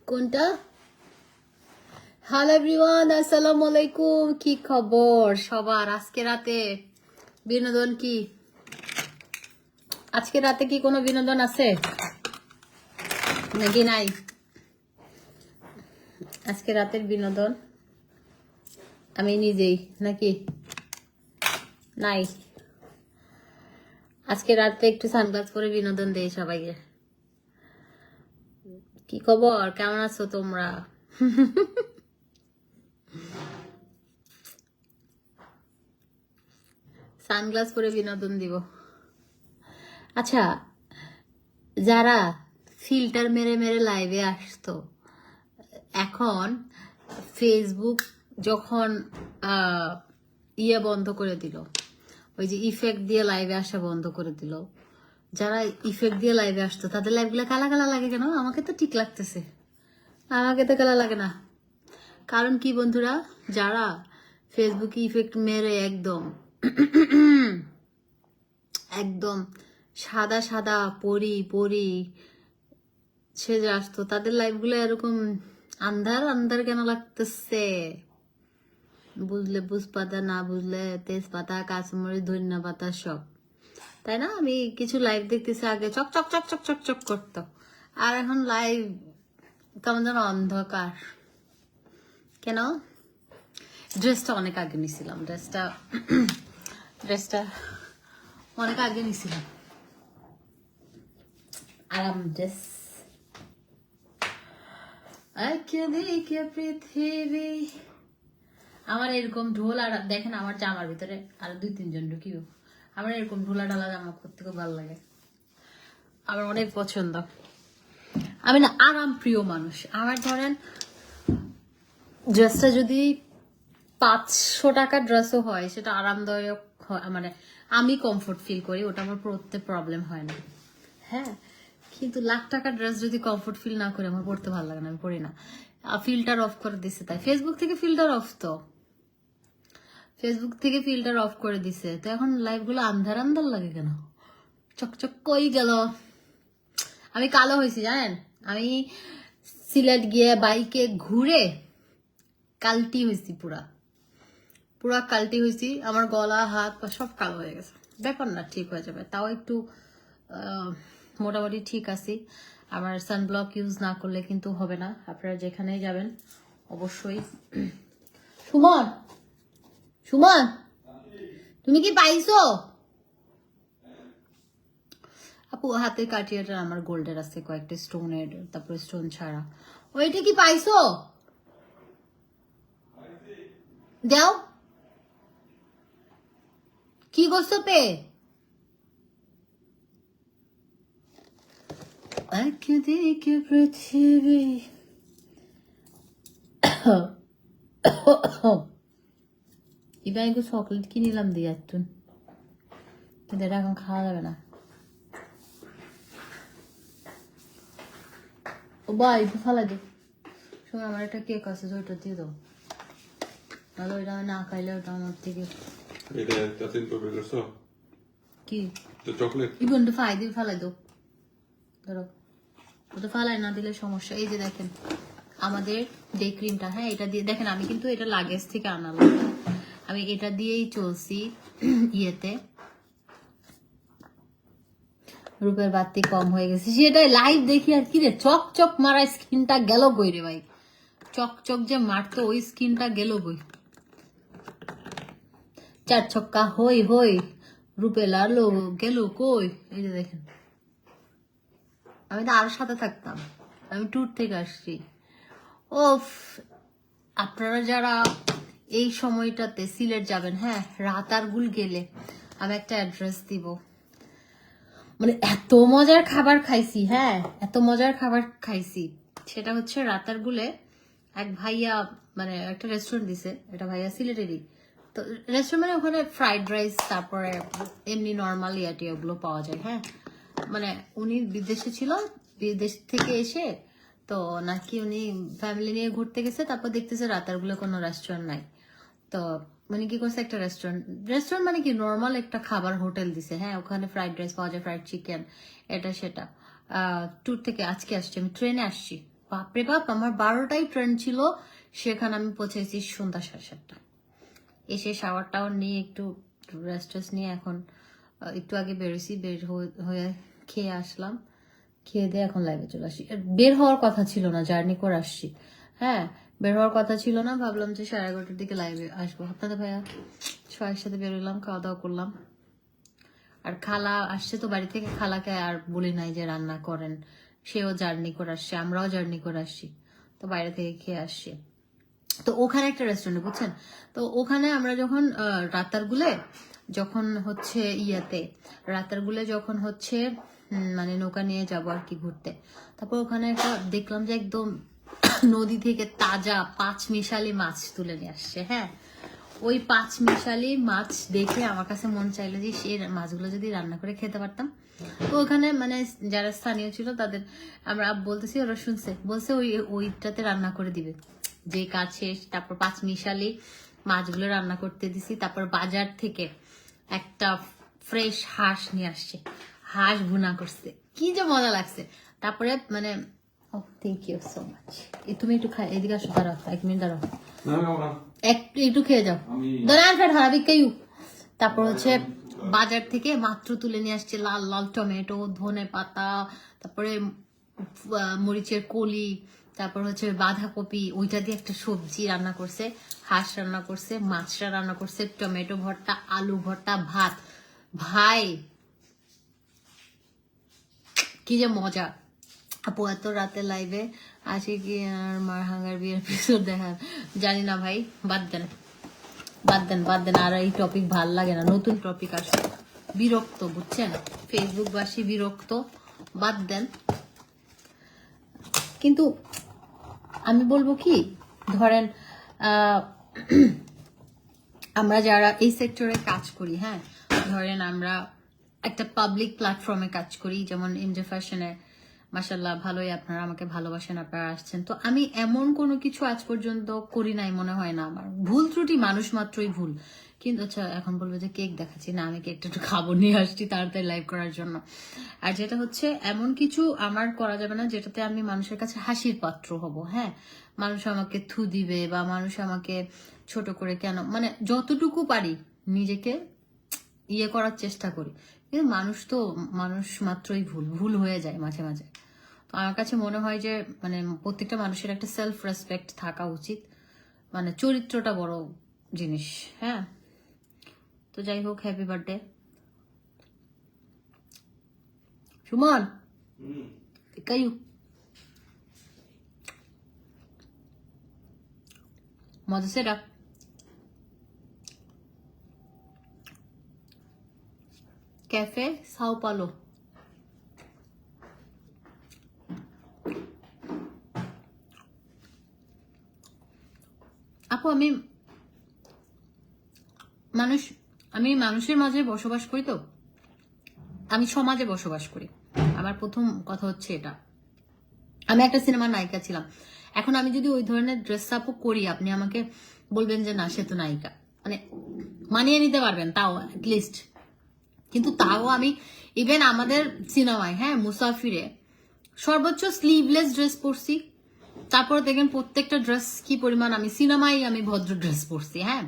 কোনটা? Hello everyone, আসসালামু আলাইকুম। কি খবর সবার? আজকে রাতে বিনোদন কি? আজকে রাতে কি কোনো বিনোদন আছে নাকি নাই? আজকে রাতের বিনোদন আমি নিজেই নাকি নাই? আজকে রাতে একটু সানগ্লাস পরে বিনোদন দেই সবাইকে। কি খবর, কেমন আছো তোমরা? সানগ্লাস পরে বিনোদন দিব। আচ্ছা, যারা ফিল্টার মেরে মেরে লাইভে আসতো, এখন ফেসবুক যখন ইয়ে বন্ধ করে দিল, ওই যে ইফেক্ট দিয়ে লাইভে আসা বন্ধ করে দিল, যারা ইফেক্ট দিয়ে লাইভে আসতো তাদের লাইভগুলো কালা কালা লাগে কেন? আমাকে তো ঠিক লাগতেছে, আমাকে তো কালা লাগে না। কারণ কি বন্ধুরা, যারা ফেসবুকে ইফেক্ট মেরে একদম একদম সাদা সাদা পরি পরি সেজে আসতো, তাদের লাইফগুলো এরকম আন্ধার আন্ধার কেন লাগতেছে? বুঝলে বুঝপাতা, না বুঝলে তেজপাতা, কাঁচামরিচ, ধনিয়া পাতা সব, তাই না? আমি কিছু লাইভ দেখতেছি, আগে চক চক চক চক চক চক করতো, আর এখন লাইভ কেমন যেন অন্ধকার। কেন? ড্রেসটা অনেক আগে নিছিলাম, ড্রেসটা অনেক আগে নিছিলাম। আরাম ড্রেস। দেখে পৃথিবী। আমার এরকম ঢোল, আর দেখেন আমার জামার ভিতরে আর 2-3 জন ঢুকিও। আমার এরকম ঢোলা ঢালা জামা করতে খুব ভালো লাগে, আমার অনেক পছন্দ। আমি না আরাম প্রিয় মানুষ। আমার ধরেন ড্রেসটা যদি 500 টাকার ড্রেসও হয়, সেটা আরামদায়ক মানে আমি কমফোর্ট ফিল করি, ওটা আমার পরতে প্রবলেম হয় না। হ্যাঁ, কিন্তু লাখ টাকার ড্রেস যদি কমফোর্ট ফিল না করে, আমার পরতে ভালো লাগে না, আমি পরি না। ফিল্টার অফ করে দিছে, তাই ফেসবুক থেকে ফিল্টার অফ, তো ফেসবুক থেকে ফিল্টার অফ করে দিছে, তো এখন লাইভগুলো আন্ধার আন্ধার লাগে কেন? চকচক কই গেল? আমি কালো হয়েছি জানেন, আমি সিলেট গিয়ে বাইকে ঘুরে কালটি হয়েছি, পুরা পুরা কালটি হয়েছি। আমার গলা হাত পা সব কালো হয়ে গেছে। ব্যাপার না, ঠিক হয়ে যাবে। তাও একটু মোটামুটি ঠিক আছি। আমার সানব্লক ইউজ না করলে কিন্তু হবে না। আপনারা যেখানেই যাবেন অবশ্যই। সুমন, সুমন, তুমি কি পাইছো? আপু হাতের কাটিয়াটা আমার গোল্ডের আছে, কয়েকটা স্টোনের, তারপরে স্টোন ছাড়া। ওইটা কি পাইছো? দাও। কি করছো পে? দেখে পৃথিবী। এবার একটু চকলেট কিনিলাম দিয়ে একটু, কিন্তু এটা এখন খাওয়া যাবে না। ও ভাই একটু ফালাই দো। শোনো, আমার একটা কেক আছে, ওইটা দিয়ে দাও। তাহলে ওইটা আমি না খাইলে ওটা আমার থেকে কি চকলেট ইবন ফালাই দো। ধরো, ওটা ফালাই না দিলে সমস্যা। এই যে দেখেন আমাদের ডে ক্রিমটা, হ্যাঁ এটা দিয়ে দেখেন, আমি কিন্তু এটা লাগেজ থেকে আনালাম, আমি এটা দিয়েই চলছি ইয়েতে। রূপের বাতি কম হয়ে গেছে, সেটাই লাইভ দেখি। আর কি রে, চক চক মারা স্কিনটা গেল বই রে ভাই, চক চক যে মারতো ওই স্কিনটা গেল বই। 4 ছক্কা হই হই, রূপে লালো গেল কই। এই যে দেখেন, আমি তো আরো সাথে থাকতাম, আমি ট্যুর থেকে আসছি। ওফ, আপনারা যারা এই সময়টাতে সিলেট যাবেন, হ্যাঁ রাতারগুল গেলে আমি একটা অ্যাড্রেস দিব। মানে এত মজার খাবার খাইছি, হ্যাঁ এত মজার খাবার খাইছি। সেটা হচ্ছে রাতারগুলে এক ভাইয়া, মানে একটা রেস্টুরেন্ট দিছে, এটা ভাইয়া সিলেটেরই। তো রেস্টুরেন্ট মানে ওখানে ফ্রাইড রাইস, তারপরে এমনি নর্মাল ইয়াটি ওগুলো পাওয়া যায়। হ্যাঁ, মানে উনি বিদেশে ছিল, বিদেশ থেকে এসে তো নাকি উনি ফ্যামিলি নিয়ে ঘুরতে গেছে, তারপর দেখতেছে রাতারগুলো কোনো রেস্টুরেন্ট নাই। তো মানে কি করছে, একটা রেস্টুরেন্ট মানে কি নর্মাল একটা খাবার হোটেল দিছে। হ্যাঁ, ওখানে ফ্রাইড রাইস পাওয়া যায়, ফ্রাইড চিকেন, এটা সেটা। ট্যুর থেকে আজকে আসছি, আমি ট্রেনে আসছি, বাপরে বাপ, আমার 12টাই ট্রেন ছিল, সেখানে আমি পৌঁছেছি সন্ধ্যা 7:30। এসে শাওয়ার টাওয়ার নিয়ে একটু রেস্ট নিয়ে এখন একটু আগে বেরোছি, বের হয়ে খেয়ে আসলাম, খেয়ে দিয়ে এখন লাইভে চলে আসি। বের হওয়ার কথা ছিল না, জার্নি করে আসছি। হ্যাঁ, বের হওয়ার কথা ছিল না, ভাবলাম যে 11:30টার দিকে লাইভে আসবো। আপনাদের ভাইয়া সবার সাথে বেরোলাম, খাওয়া দাওয়া করলাম। আর খালা আসছে তো বাড়ি থেকে, খালাকে আর বলি নাই যে রান্না করেন, সেও জার্নি করে আসছে, আমরাও জার্নি করে আসছি, তো বাইরে থেকে খেয়ে আসছি। তো ওখানে একটা রেস্টুরেন্ট, বুঝছেন, তো ওখানে আমরা যখন রাতারগুলে যখন হচ্ছে রাতারগুলে যখন হচ্ছে মানে নৌকা নিয়ে যাবো আর কি ঘুরতে, তারপর ওখানে একটা দেখলাম যে একদম নদী থেকে তাজা 5 মিশালি মাছ তুলে নিয়ে আসছে। হ্যাঁ, ওই 5 মিশালি মাছ দেখে আমার কাছে মন চাইলো যে সেই মাছগুলো যদি রান্না করে খেতে পারতাম। তো ওখানে মানে যারা স্থানীয় ছিল তাদের আমরা বলতেছি, ওরা শুনছে, বলছে ওইটাতে রান্না করে দিবে। যে কাজ শেষ, তারপর 5 মিশালি মাছগুলো রান্না করতে দিছি। তারপর বাজার থেকে একটা ফ্রেশ হাঁস নিয়ে আসছে, হাঁস ভুনা করছে, কি যে মজা লাগছে। তারপরে মানে থ্যাংক ইউ সো মাচ। তুমি একটু খাই, এদিকে আসো, দাঁড়াও 1 মিনিট, দাঁড়াও, একটু খেয়ে যাও, দাঁড়ান ফের হারাবি কেউ। তারপর হচ্ছে বাজার থেকে মাত্র তুলে নিয়ে আসছে লাল লাল টমেটো, ধনে পাতা, তারপরে মরিচের কলি, তারপর হচ্ছে বাঁধাকপি, ওইটা দিয়ে একটা সবজি রান্না করছে, হাঁস রান্না করছে, মাছটা রান্না করছে, টমেটো ভর্তা, আলু ভর্তা, ভাত। ভাই কি যে মজা। আপু এত রাতে লাইভে আসে কি আর মার হাঙ্গার বিয়ের এপিসোড দেখার, জানি না ভাই, বাদ দেন বাদ দেন বাদ দেন, আর এই টপিক ভাল লাগে না, নতুন টপিক আসে, বিরক্ত, বুঝছেন, ফেসবুকবাসী বিরক্ত, বাদ দেন। কিন্তু আমি বলবো কি, ধরেন আমরা যারা এই সেক্টরে কাজ করি, হ্যাঁ, ধরেন আমরা একটা পাবলিক প্ল্যাটফর্মে কাজ করি, যেমন এমজে ফ্যাশনে, মাশাল্লাহ ভালোই আপনারা আমাকে ভালোবাসেন, আপনারা আসছেন। তো আমি এমন কোনো কিছু আজ পর্যন্ত করি নাই, মনে হয় না আমার। ভুল ত্রুটি মানুষ মাত্রই ভুল, কিন্তু আচ্ছা এখন বলবো যে কেক দেখাচ্ছি না, আমি কেকটা একটু খাবো, নিয়ে আসছি তাড়াতাড়ি লাইভ করার জন্য। আর যেটা হচ্ছে, এমন কিছু আমার করা যাবে না যেটাতে আমি মানুষের কাছে হাসির পাত্র হব। হ্যাঁ, মানুষ আমাকে থু দিবে বা মানুষ আমাকে ছোট করে কেন, মানে যতটুকু পারি নিজেকে ইয়ে করার চেষ্টা করি, কিন্তু মানুষ মাত্রই ভুল হয়ে যায় মাঝে মাঝে। তো আমার কাছে মনে হয় যে মানে প্রত্যেকটা মানুষের একটা সেলফ রেসপেক্ট থাকা উচিত, মানে চরিত্রটা বড় জিনিস। হ্যাঁ, তো যাই হোক, হ্যাপি বার্থডে সুমন, কায়ু মজা সেটা। ক্যাফে সাও পালো। আপু আমি মানুষের মাঝে বসবাস করি, তো আমি সমাজে বসবাস করি। আমার প্রথম কথা হচ্ছে এটা, আমি একটা সিনেমার নায়িকা ছিলাম। এখন আমি যদি ওই ধরনের ড্রেস আপও করি, আপনি আমাকে বলবেন যে না, সে তো নায়িকা, মানে মানিয়ে নিতে পারবেন তাও অ্যাটলিস্ট। কিন্তু তাও আমি ইভেন আমাদের সিনেমায়, হ্যাঁ, মুসাফিরে সর্বোচ্চ স্লিভলেস ড্রেস পরছি। তারপর দেখেন প্রত্যেকটা ড্রেস কি পরিমাণ, আমি সিনেমায় আমি ভদ্র ড্রেস পরছি। হ্যাঁ,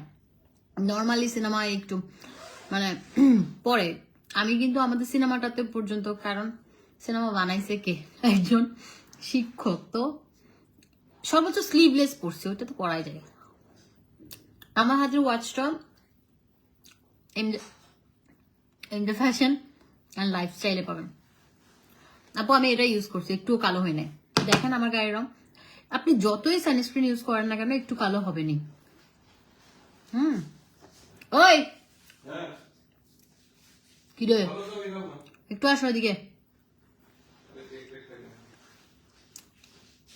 নর্মালি সিনেমায় একটু মানে পরে, আমি কিন্তু আমাদের সিনেমাটাতে পর্যন্ত, কারণ সিনেমা বানাইছে কে, একজন শিক্ষক, তো সর্বোচ্চ স্লিভলেস পরছি, ওইটা তো পরাই যায়। আমার হাতের ওয়াচটা এমডে ফ্যাশন অ্যান্ড লাইফস্টাইলে পাবেন। আপু আমি এটা ইউজ করছি, একটুও কালো হয় না, দেখেন আমার গায়ের রং। আপনি যতই সানস্ক্রিন ইউজ করেন না কেন, একটু কালো হবে নি। ওই কি রে, একটু আসো এদিকে,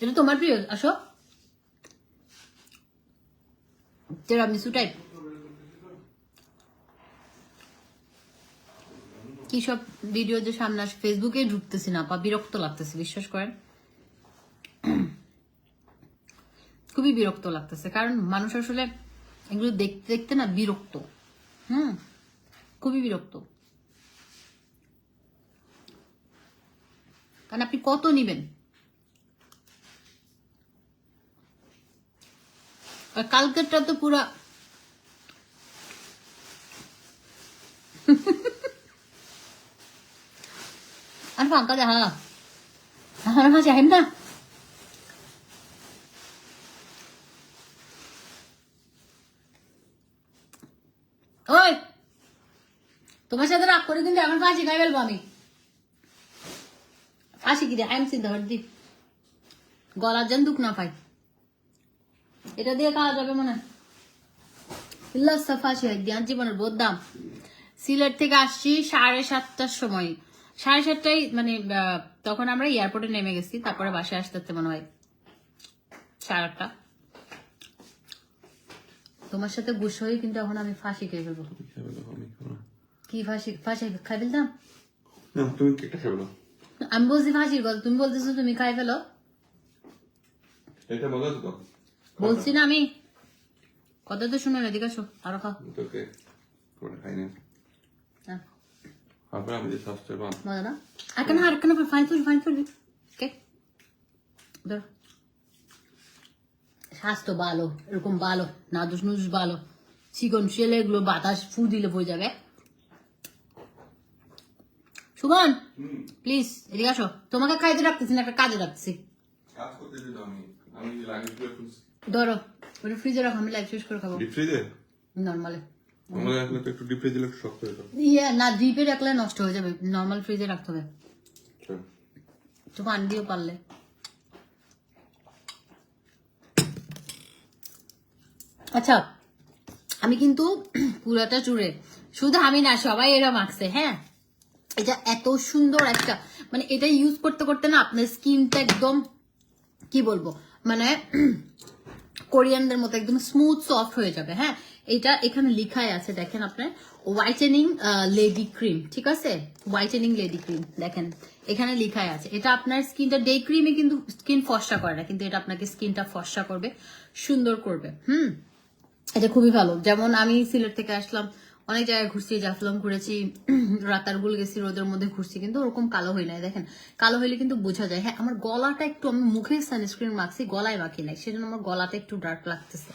এটা তোমার প্রিয়, আসো। তিরামিসু টাইপ কি সব ভিডিও যে সামনে আসে, ফেসবুকে ঢুকতেছি না, বা বিরক্ত লাগতেছে, বিশ্বাস করেন, খুবই বিরক্ত লাগতেছে। কারণ মানুষ আসলে এগুলো দেখতে দেখতে না বিরক্ত, খুবই বিরক্ত। কারণ আপনি কত নিবেন, আর কালকেরটা তো পুরা আর ফাঁকা দেখা আমার মাঝে আহেন না ওই তোমার সাথে রাগ করে কিন্তু আমার ফাঁসি খাই ফেলবো আমি ফাঁসি কি রে আইম চিন্তা করছি গলার যেন দুঃখ না পাই এটা দিয়ে খাওয়া যাবে মনে হয় লস্যা ফাঁসি হয় দিয়ে জীবনের বহুত দাম সিলেট থেকে আসছি 7:30টার সময় 7:30টায় মানে তখন আমরা এয়ারপোর্টে নেমে গেছি তারপরে বাসায় আসতে আসতে মনে হয় 8:30 তোমার সাথে গুছ হয়ে কিন্তু এখন আমি ফাঁসি খেয়ে ফেলবো কি ফাঁসি ফাঁসি খাই ফেলতাম তুমি কেকটা খাবে না আমি বলছি ফাঁসির কথা তুমি বলতেছো তুমি খাই ফেলো এটা মজা আছে তো বলছি না আমি কথা তো শুনে এদিকে আসো আরো খাও তোকে করে খাই না আপনার আমি যে স্বাস্থ্যবান মজা না আর কেন ফাইন ফুল কে ধরো স্বাস্থ্য ভালো এরকম ভালো নাদুস নুদুস ভালো চিকন শেলে এগুলো বাতাস ফু দিলে বই যাবে সুমন প্লিজ এদিকে আসো তোমাকে খাইতে রাখতেছি না একটা কাজে রাখতেছি কাজ করতে দিন আমি লাগেজ করে খুলছি ধরো ওটা ফ্রিজে রাখো আমি লাইভ শেষ করে খাবো ডিপ ফ্রিজে নর্মালে আমরা আসলে তো একটু ডিপ ফ্রিজে একটু শক্ত হয়ে যাবে ইয়ে না ডিপে রাখলে নষ্ট হয়ে যাবে নর্মাল ফ্রিজে রাখতে হবে তো পানি দিও পারলে আচ্ছা আমি কিন্তু পুরাটা চুড়ে শুধু আমি না সবাই এরা মাখছে হ্যাঁ এটা এত সুন্দর একটা মানে এটা ইউজ করতে করতে না আপনার স্কিনটা একদম কি বলবো মানে কোরিয়ানদের মতো একদম স্মুথ সফট হয়ে যাবে হ্যাঁ এটা এখানে লেখাই আছে দেখেন আপনার হোয়াইটেনিং লেডি ক্রিম ঠিক আছে হোয়াইটেনিং লেডি ক্রিম দেখেন এখানে লেখাই আছে এটা আপনার স্কিনটা ডে ক্রিমে কিন্তু স্কিন ফর্সা করে না কিন্তু এটা আপনাকে স্কিনটা ফর্সা করবে সুন্দর করবে এটা খুবই ভালো যেমন আমি সিলেট থেকে আসলাম অনেক জায়গায় ঘুরছি জাফলং ঘুরেছি রাতারগুল গেছি রোদের মধ্যে ঘুরছি কিন্তু ওরকম কালো হই নাই দেখেন কালো হইলে কিন্তু বোঝা যায় হ্যাঁ আমার গলাটা একটু আমি মুখে সানস্ক্রিন মাখছি গলায় মাখি নাই সেজন্য আমার গলাটা একটু ডার্ক লাগতেছে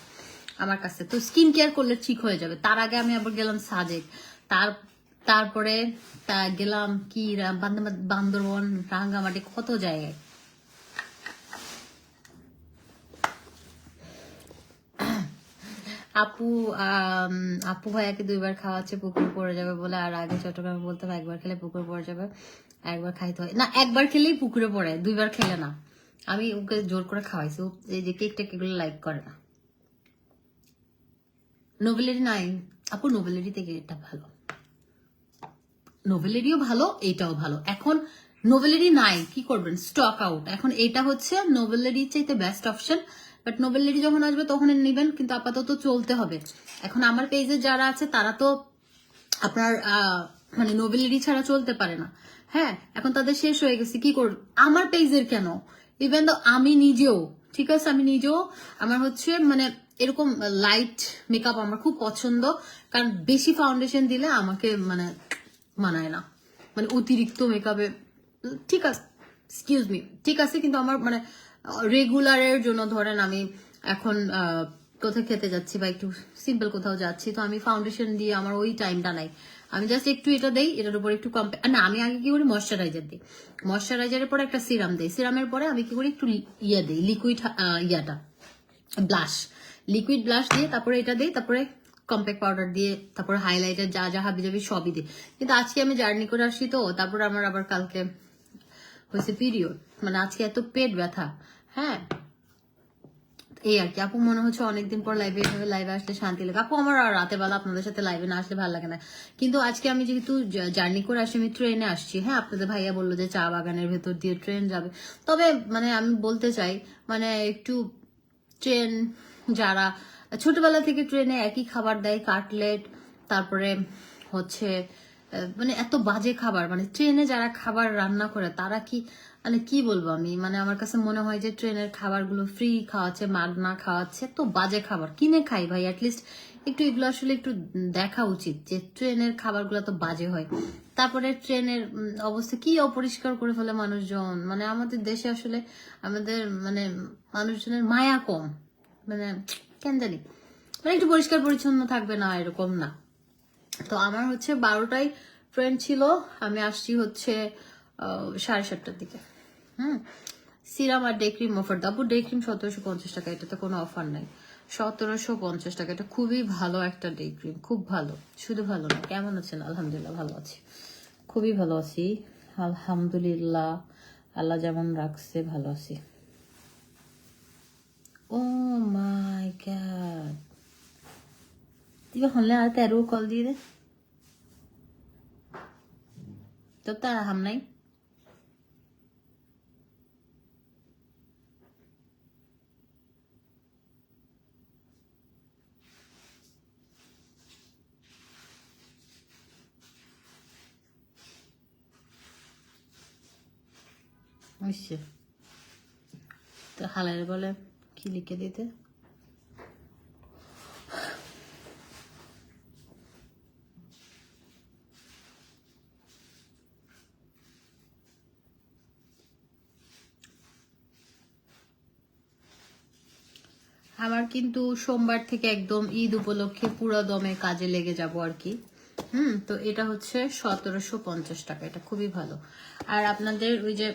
আমার কাছে তো স্কিন কেয়ার করলে ঠিক হয়ে যাবে তার আগে আমি আবার গেলাম সাজেক তারপরে গেলাম কি বান্দরবন রাঙ্গামাটি কত জায়গায় আপু ভাইয়াকে 2বার খাওয়াচ্ছে পুকুর পড়ে যাবে বলে আর আগে চট্টগ্রামে বলতাম একবার খেলে পুকুর পড়ে যাবে একবার খাইতে হয় না একবার খেলেই পুকুরে পড়ে 2বার খেলে না আমি ওকে জোর করে খাওয়াইছি এই যে কেকটা এগুলো লাইক করে না নোভেলেরি নাই আপু নোভেলেরি থেকে এটা ভালো নোভেলেরিও ভালো এটাও ভালো এখন নোভেলেরি নাই কি করবেন স্টক আউট এখন এটা হচ্ছে নোভেলেরি চাইতে বেস্ট অপশন বাট নোভেলেরি যখন আসবে তখন নেবেন কিন্তু আপাতত চলতে হবে এখন আমার পেজে যারা আছে তারা তো আপনার মানে নোভেলেরি ছাড়া চলতে পারে না হ্যাঁ এখন তাদের শেষ হয়ে গেছে কি করব আমার পেজের কেন ইভেন তো আমি নিজেও ঠিক আছে আমি নিজেও আমার হচ্ছে মানে এরকম লাইট মেকআপ আমার খুব পছন্দ কারণ বেশি ফাউন্ডেশন দিলে আমাকে মানে মানায় না মানে অতিরিক্ত মেকআপে ঠিক আছে এক্সকিউজ মি ঠিক আছে কিন্তু আমার মানে রেগুলারের জন্য ধরেন আমি এখন কোথাও খেতে যাচ্ছি বা একটু সিম্পল কোথাও যাচ্ছি তো আমি ফাউন্ডেশন দিয়ে আমার ওই টাইমটা নাই আমি জাস্ট একটু এটা দেই এটার উপর একটু না আমি আগে কি করি ময়শ্চারাইজার দিই ময়শ্চারাইজারের পরে একটা সিরাম দিই সিরামের পরে আমি কি করি একটু ইয়ে দিই লিকুইড ইয়াটা ব্লাশ লিকুইড ব্লাশ দিয়ে তারপরে এটা দিই তারপরে কম্প্যাক্ট পাউডার দিয়ে তারপরে হাইলাইটার যা যা হাবি যাবি সবই দিই কিন্তু আজকে আমি জার্নি করে আসছি তো তারপর আমার আবার কালকে হয়েছে পিরিয়ড মানে আজকে এত পেট ব্যথা হ্যাঁ এই আর কি আপু মনে হচ্ছে অনেকদিন পর লাইভে আসলে শান্তি লাগে আপু আমার আর রাতে বেলা আপনাদের সাথে লাইভে না আসলে ভালো লাগে না কিন্তু আজকে আমি যেহেতু জার্নি করে আসি আমি ট্রেনে আসছি হ্যাঁ আপনাদের ভাইয়া বললো যে চা বাগানের ভেতর দিয়ে ট্রেন যাবে তবে মানে আমি বলতে চাই মানে একটু ট্রেন যারা ছোটবেলা থেকে ট্রেনে একই খাবার দেয় কাটলেট তারপরে হচ্ছে মানে এত বাজে খাবার মানে ট্রেনে যারা খাবার রান্না করে তারা কি মানে কি বলবো আমি মানে আমার কাছে মনে হয় যে ট্রেনের খাবারগুলো ফ্রি খাওয়াচ্ছে মাগনা খাওয়াচ্ছে তো বাজে খাবার কিনে খাই ভাই অ্যাটলিস্ট একটু এগুলো আসলে একটু দেখা উচিত যে ট্রেনের খাবারগুলো তো বাজে হয় তারপরে ট্রেনের অবস্থা কি অপরিষ্কার করে ফেলে মানুষজন মানে আমাদের দেশে আসলে আমাদের মানে মানুষজনের মায়া কম মানে কেন জানি মানে একটু পরিষ্কার পরিচ্ছন্ন থাকবে না, এরকম না। তো আমার হচ্ছে 12টায় ট্রেন ছিল, আমি আসছি হচ্ছে 7:30টার দিকে। সিরাম আর ডে ক্রিম অফার দাবো। ডে ক্রিম 1750 টাকা, এটাতে কোনো অফার নাই। 1750 টাকা, এটা খুবই ভালো একটা ডে ক্রিম, খুব ভালো। শুধু ভালো না, কেমন আছেন? আলহামদুলিল্লাহ ভালো আছি, খুবই ভালো আছি আলহামদুলিল্লাহ, আল্লাহ যেমন রাখছে ভালো আছি। ও মাই গড, তুই হলে আর 13 কল দিয়ে দে তো, তার হাম নাই। বুঝছে তো, হালার বলে কি লিখে দিতে। আমার কিন্তু সোমবার থেকে একদম ঈদ উপলক্ষে পুরো দমে কাজে লেগে যাব আর কি। তো এটা হচ্ছে 1750 টাকা, এটা খুবই ভালো। আর আপনাদের ওই যে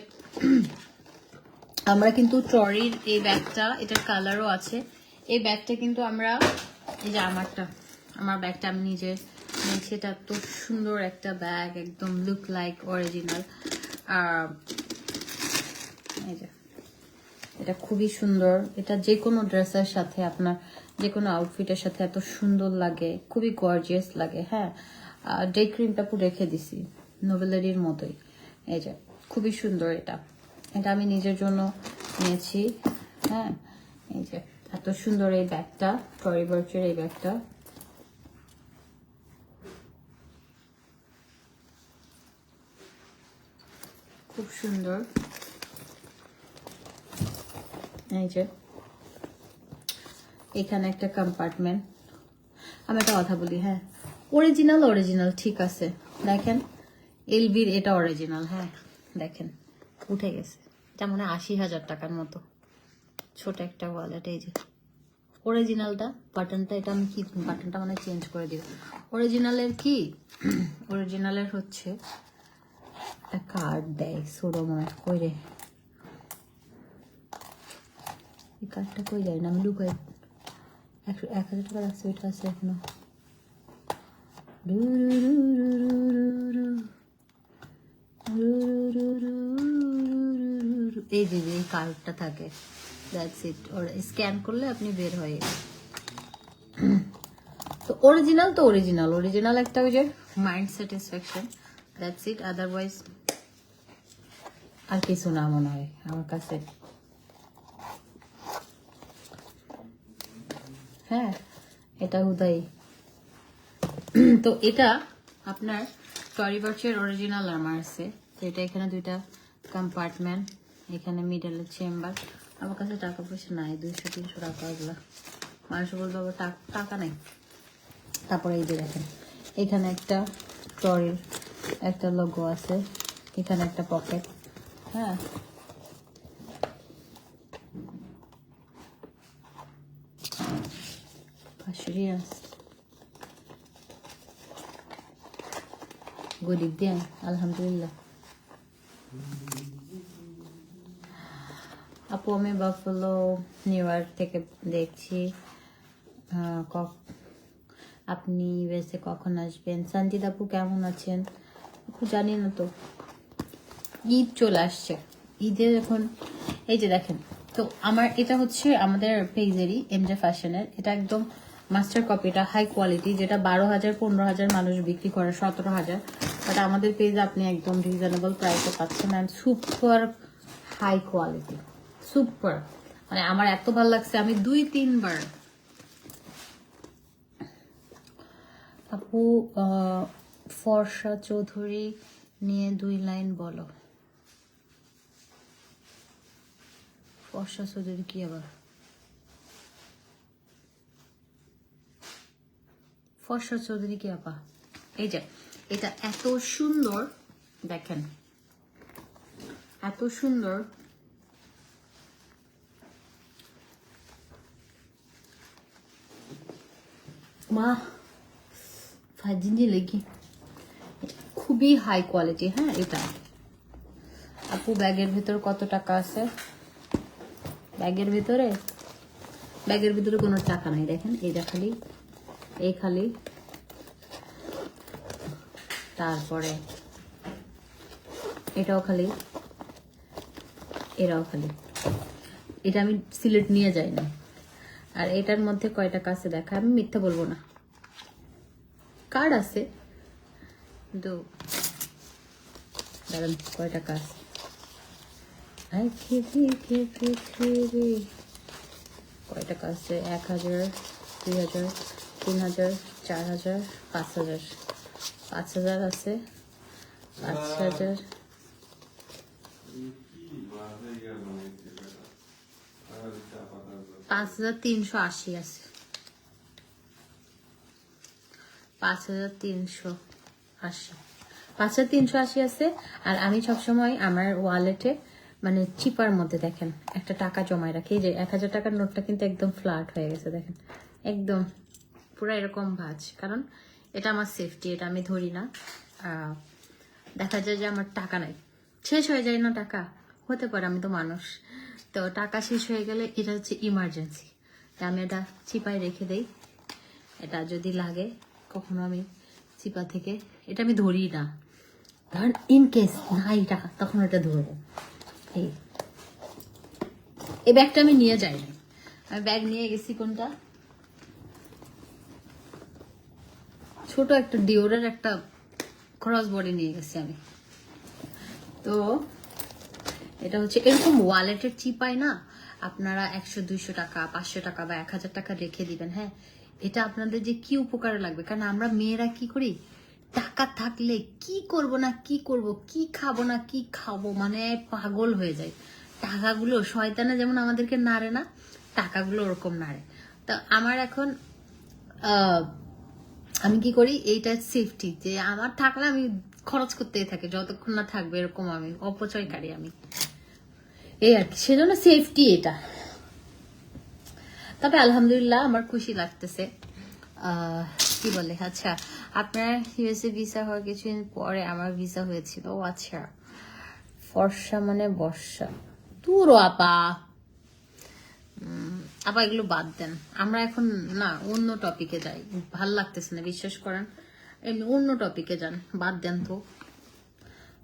আমরা কিন্তু টরির এই ব্যাগটা, এটার কালারও আছে। এই ব্যাগটা কিন্তু আমরা, এই যে আমার ব্যাগটা আমি নিজে নিয়েছি, এটা এত সুন্দর একটা ব্যাগ, একদম লুক লাইক অরিজিনাল। আর এই যে এটা খুবই সুন্দর, এটা যে কোনো ড্রেসের সাথে, আপনার যে কোনো আউটফিটের সাথে এত সুন্দর লাগে, খুবই গর্জিয়াস লাগে। হ্যাঁ, ডে ক্রিমটা পুরো রেখে দিছি নোভেলারির মতোই। এই যে খুবই সুন্দর, এটা এটা আমি নিজের জন্য নিয়েছি। হ্যাঁ, এই যে এত সুন্দর এই ব্যাগটা, টরি বার্চের এই ব্যাগটা, খুব সুন্দর। এই যে এখানে একটা কম্পার্টমেন্ট। আমি একটা কথা বলি, হ্যাঁ অরিজিনাল ঠিক আছে, দেখেন এলবির এটা অরিজিনাল। হ্যাঁ দেখেন উঠে গেছে, এটা মনে হয় 80,000 টাকার মতো, ছোট একটা ওয়ালেট। এই যে অরিজিনালটা, বাটনটা, এটা আমি কি বাটনটা মানে চেঞ্জ করে দিব। অরিজিনালের কি, অরিজিনালের হচ্ছে একটা কার্ড দেয় ছোট মনে কই রে, এই কার্ডটা কই যায় না, আমি লুকাই। 1,000 টাকা রাখছি, ওইটা আছে এখনো। এই যে এই কার্ডটা থাকে, দ্যাটস ইট। ওর স্ক্যান করলে আপনি বের হয়ে, তো অরিজিনাল একটা ওই যে mind satisfaction, that's it. Otherwise আর কিছু না মনে হয় আমার কাছে। হ্যাঁ এটা হুদাই। তো এটা আপনার টরি বার্চের অরিজিনাল আমার আছে। তো এটা এখানে দুইটা কম্পার্টমেন্ট, এখানে মিডলের চেম্বার। আমার কাছে টাকা পয়সা নাই, 200-300 টাকা, ওগুলা মানুষ বলবো আবার টাকা নেই। তারপরে এই যে দেখেন, এখানে একটা টরির একটা লোগো আছে, এখানে একটা পকেট। হ্যাঁ সিরিয়াস গরিব দিয়ে আলহামদুলিল্লাহ। আপু আমি বাফেলো নিউ ইয়র্ক থেকে দেখছি, আপনি ইউএসএ কখন আসবেন? সঞ্জিত আপু কেমন আছেন? আপু জানি না তো, ঈদ চলে আসছে, ঈদের এখন এই যে দেখেন। তো আমার এটা হচ্ছে আমাদের পেজেরই এমজে ফ্যাশনের, এটা একদম মাস্টার কপি, এটা হাই কোয়ালিটি, যেটা 12,000-15,000 মানুষ বিক্রি করে 17,000, বাট আমাদের পেজে আপনি একদম রিজনেবল প্রাইসে পাচ্ছেন, and super high quality, super. মানে আমার এত ভালো লাগছে, আমি 2-3 বার। আপু ফর্সা চৌধুরী নিয়ে 2 লাইন বলো। ফর্সা চৌধুরী কি আবার? ফর্সা চৌধুরী কি আপা? এই যে এটা এত সুন্দর, দেখেন এত সুন্দর, মা ফাজিনি লেগি খুবই হাই কোয়ালিটি। হ্যাঁ এটা আপু ব্যাগের ভিতর কত টাকা আছে? ব্যাগের ভিতরে কোনো টাকা নাই। দেখেন এইটা খালি, এই খালি, তারপরে এটাও খালি, এটাও খালি। এটা আমি সিলেট নিয়ে যাই না। আর এটার মধ্যে কয় টাকা আছে দেখা, আমি মিথ্যা বলবো না, কার্ড আছে কিন্তু দাঁড়ান কয় টাকা আছে। কয় টাকা আছে? 1000, 2000, 3000, 4000, 5000। 5000 আছে, 5000, 5380 আছে, 5380, 5380 আছে। আর আমি সবসময় আমার ওয়ালেটে মানে চিপার মধ্যে দেখেন একটা টাকা জমায় রাখি। যে 1000 টাকার নোটটা কিন্তু একদম ফ্ল্যাট হয়ে গেছে দেখেন, একদম পুরো এরকম ভাঁজ, কারণ এটা আমার সেফটি, এটা আমি ধরি না। দেখা যায় যে আমার টাকা নাই, শেষ হয়ে যায় না টাকা, হতে পারে, আমি তো মানুষ, তো টাকা শেষ হয়ে গেলে এটা হচ্ছে ইমার্জেন্সি, তা আমি এটা চিপায় রেখে দেই। এটা যদি লাগে কখনো আমি চিপা থেকে, এটা আমি ধরি না, কারণ ইন কেস নাই টাকা তখন ওটা ধরবো। এই ব্যাগটা আমি নিয়ে যাই না, আমি ব্যাগ নিয়ে গেছি কোনটা, ছোট একটা ডিওরের একটা ক্রস বডি নিয়ে গেছি আমি। তো এটা হচ্ছে এরকম ওয়ালেটের চিপায় না আপনারা 100, 200 টাকা, 500 টাকা বা 1000 টাকা রেখে দিবেন। হ্যাঁ এটা আপনাদের যে কি উপকারে লাগবে, কারণ আমরা মেয়েরা কি করি, টাকা থাকলে কি করব না কি করব, কি খাবো না কি খাবো, মানে পাগল হয়ে যায়। টাকাগুলো শয়তানে যেমন আমাদেরকে নাড়ে না, টাকাগুলো ওরকম নাড়ে। তো আমার এখন আমি কি করি, এইটা সেফটি, যে আমার থাকলে আমি খরচ করতেই থাকি যতক্ষণ না থাকবে, এরকম আমি অপচয়কারী আমি, এই আর কি, সেজন্য সেফটি এটা। তবে আলহামদুলিল্লাহ আমার খুশি লাগতেছে। কি বলে, আচ্ছা আপনার ইউএসএ ভিসা হওয়ার কিছুদিন পরে আমার ভিসা হয়েছিল। ও আচ্ছা, ফর্সা মানে বর্ষা, দূর আপা, আপা এগুলো বাদ দেন, আমরা এখন না অন্য টপিকে যাই, ভাল লাগতেছে না বিশ্বাস করেন, এমনি অন্য টপিকে যান, বাদ দেন তো,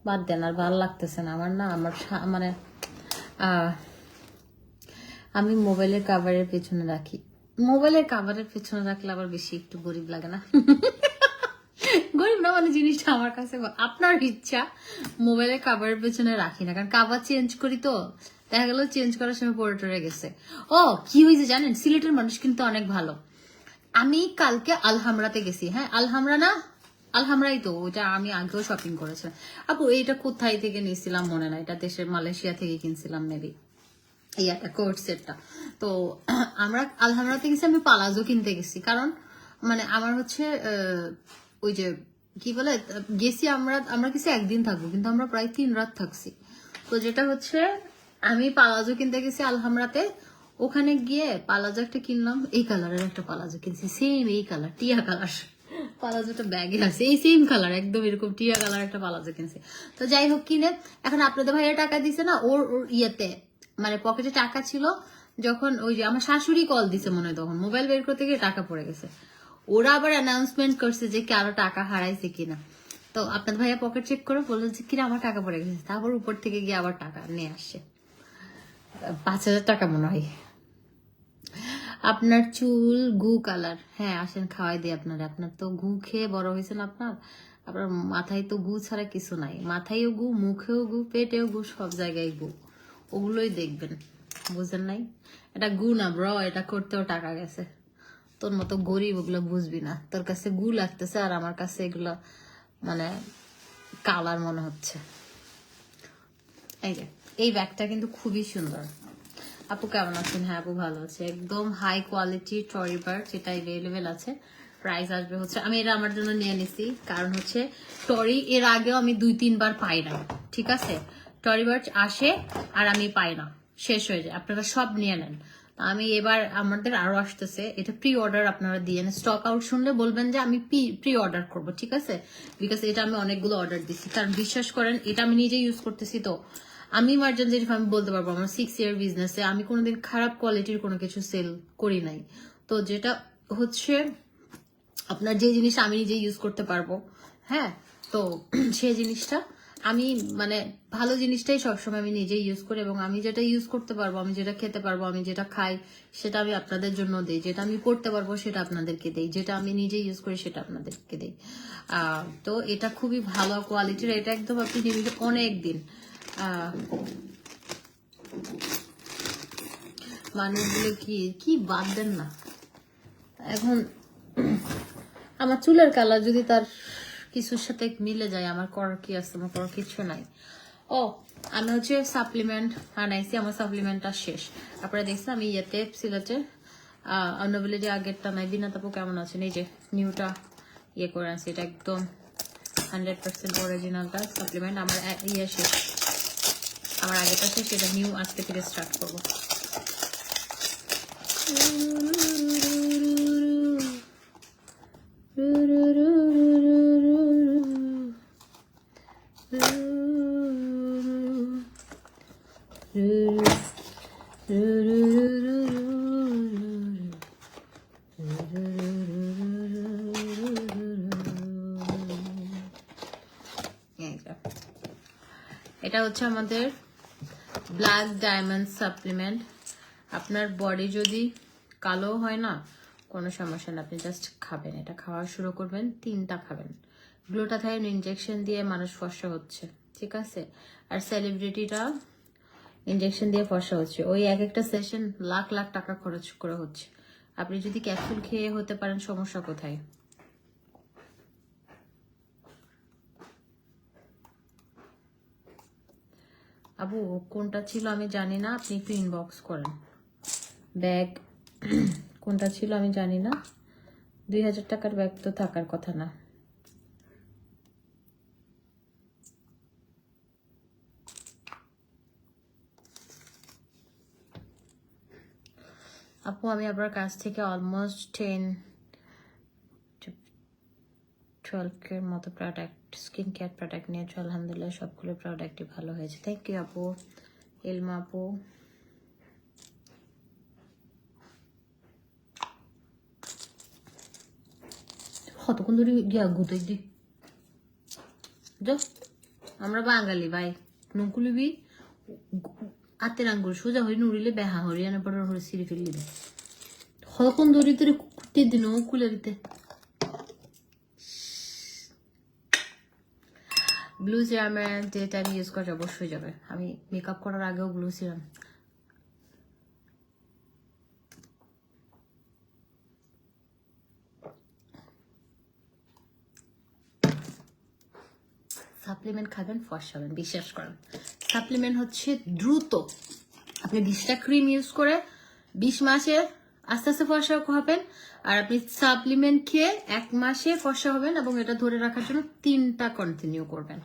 বাদ দেন, আর ভাল লাগতেছে না আমার, না আমার মানে আমি মোবাইলের কাভারের পেছনে রাখি, মোবাইলের কাভারের পেছনে রাখলে আবার বেশি একটু গরিব লাগে না? গরিব না মানে জিনিসটা আমার কাছে, আপনার ইচ্ছা, মোবাইলের কাভারের পেছনে রাখি না, কারণ কাভার চেঞ্জ করি তো, দেখা গেল চেঞ্জ করার সময় পড়ে টরে গেছে। ও কি হয়েছে জানেন, সিলেটের মানুষ কিন্তু অনেক ভালো। আমি কালকে আলহামরাতে গেছি, হ্যাঁ আলহামরা না, আলহামরাই তো, ওটা আমি আগেও শপিং করেছিলাম। আপু এইটা কোথায় থেকে নিয়েছিলাম মনে নাই, এটা দেশের মালয়েশিয়া থেকে কিনছিলাম মেবি, এই একটা কোট সেটটা। তো আমরা আলহামরাতে গেছি, আমি পালাজো কিনতে গেছি, কারণ মানে আমার হচ্ছে ওই যে কি বলে, গেছি আমরা কিছু একদিন থাকবো, কিন্তু আমরা প্রায় 3 রাত থাকছি। তো যেটা হচ্ছে আমি পালাজো কিনতে গেছি আলহামরাতে, ওখানে গিয়ে পালাজো একটা কিনলাম, এই কালারের একটা পালাজো কিনছি, সেম এই কালার, টিয়া কালার, পালাজোটা ব্যাগে আছে, এই সেম কালার একদম এরকম টিয়া কালার একটা পালাজো কিনছি। তো যাই হোক কিনে, এখন আপনাদের ভাইয়ের টাকা দিছে না, ওর ইয়েতে মানে পকেটে টাকা ছিল, যখন ওই যে আমার শাশুড়ি কল দিছে মনে হয়, তখন মোবাইল বের করতে গিয়ে টাকা পড়ে গেছে, ওরা আবার অ্যানাউন্সমেন্ট করছে যে কারো টাকা হারাইছে কিনা। তো আপনার ভাইয়া পকেট চেক করে বললো যে কিনা আমার টাকা পড়ে গেছে, তারপর উপর থেকে গিয়ে আবার টাকা নিয়ে আসছে, 5000 টাকা মনে হয়। আপনার চুল গু কালার, হ্যাঁ আসেন খাওয়াই দিই আপনার, আপনার তো গু খেয়ে বড় হয়েছেন আপনার মাথায় তো গু ছাড়া কিছু নাই, মাথায়ও গু, মুখেও গু, পেটেও গু, সব জায়গায় গু, ওগুলোই দেখবেন, বুঝেন নাই? এটা গু না ব্র, এটা করতেও টাকা গেছে, তোর মতো গরিব ওগুলো বুঝবি না, তোর কাছে গু লাগতেছে আর আমার কাছে এগুলো মানে কালার মনে হচ্ছে। এই যে এই ব্যাগটা কিন্তু খুবই সুন্দর। আপু কেমন আছেন? হ্যাঁ আপু ভালো আছে, একদম হাই কোয়ালিটি টরি বার্ড, যেটা অ্যাভেলেবেল আছে, প্রাইস আসবে হচ্ছে, আমি এটা আমার জন্য নিয়ে নিছি, কারণ হচ্ছে টরি এর আগেও আমি 2-3 বার পাই না, ঠিক আছে, টরি বার্ড আসে আর আমি পাই না, শেষ হয়ে যায়, আপনারা সব নিয়ে নেন। আমি এবার আমাদের আরো আসতেছে, এটা প্রি অর্ডার আপনারা দিয়ে স্টক আউট শুনলে বলবেন যে আমি প্রি অর্ডার করব, ঠিক আছে? বিকজ এটা আমি অনেকগুলো অর্ডার দিচ্ছি, কারণ বিশ্বাস করেন এটা আমি নিজে ইউজ করতেছি। তো আমি মার্জান জেরিফ আমি বলতে পারবো আমার 6 ইয়ার বিজনেসে আমি কোনোদিন খারাপ কোয়ালিটির কোনো কিছু সেল করি নাই। তো যেটা হচ্ছে আপনার যে জিনিসটা আমি নিজে ইউজ করতে পারবো, হ্যাঁ, তো সেই জিনিসটা আমি মানে ভালো জিনিসটাই সবসময় আমি নিজে ইউজ করি, এবং আমি যেটা ইউজ করতে পারবো, আমি যেটা খেতে পারবো, আমি যেটা খাই সেটা আমি আপনাদের জন্য দিই, যেটা আমি পড়তে পারবো সেটা আপনাদেরকে দিই, যেটা আমি নিজে ইউজ করি সেটা আপনাদেরকে দিই। তো এটা খুবই ভালো কোয়ালিটির, এটা একদম আপনি নিবেন অনেক দিন। মানুষগুলো কি কি বাদ দেন না। এখন আমার চুলের কালার যদি তার কিছুর সাথে মিলে যায়, আমার করার কি আছে? আমার করার কিছু নাই। ও আমি হচ্ছে সাপ্লিমেন্ট আনাইছি, আমার সাপ্লিমেন্টটা শেষ। আপনারা দেখছেন আমি ইয়েতে সিলেটে অন্নবিলিটি আগেরটা নাই। দিনা তাপু কেমন আছেন? এই যে নিউটা ইয়ে করে আনছি, এটা একদম 100% অরিজিনালটা সাপ্লিমেন্ট। আমার ইয়ে শেষ, আমার আগেরটা শেষ, এটা নিউ আজকে থেকে স্টার্ট করবো। এটা হচ্ছে আমাদের ব্ল্যাক ডায়মন্ড সাপ্লিমেন্ট। আপনার বডি যদি কালো হয় না, কোনো সমস্যা না, আপনি জাস্ট খাবেন, এটা খাওয়া শুরু করবেন, 3টা খাবেন। গ্লুটাথাইন ইনজেকশন দিয়ে মানুষ ফর্সা হচ্ছে, ঠিক আছে? আর সেলিব্রিটিটা ইনজেকশন দিয়ে ফর্সা হচ্ছে, ওই এক একটা সেশন লাখ লাখ টাকা খরচ করে হচ্ছে। আপনি যদি ক্যাপসুল খেয়ে হতে পারেন, সমস্যা কোথায়? আবু কোনটা ছিল আমি জানি না, আপনি একটু ইনবক্স করেন। ব্যাগ কোনটা ছিল আমি জানি না, 2000 টাকার ব্যাগ তো থাকার কথা না। আপু আমি আপনার কাছ থেকে অলমোস্ট 10-12 এর মতো প্রোডাক্ট, স্কিন কেয়ার প্রোডাক্ট নিয়েছি, আলহামদুলিল্লাহ সবগুলো প্রোডাক্টই ভালো হয়েছে। থ্যাংক ইউ আপু, ইলমা আপু। কতক্ষণ ধরে গিয়া গুতাই দি আমরা বাঙালি ভাই, নুকুলিবি আতের আঙ্গুল সোজা হয়ে নুড়িলে বেহা হরিয়ানা পড়ার হরে সিঁড়ি ফেললি দে কতক্ষণ ধরে তোর কুটে দিন কুলে দিতে। ব্লু সিরামের যেটা আমি ইউজ করা অবশ্যই যাবে, আমি মেকআপ করার আগেও ব্লু সিরাম। সাপ্লিমেন্ট খাবেন ফর্সা হবেন, বিশ্বাস করেন। সাপ্লিমেন্ট হচ্ছে দ্রুত, আপনি 20টা ক্রিম ইউজ করে 20 মাসে আস্তে আস্তে ফর্সা হবেন, আর আপনি সাপ্লিমেন্ট খেয়ে 1 মাসে ফর্সা হবেন, এবং এটা ধরে রাখার জন্য 3টা কন্টিনিউ করবেন।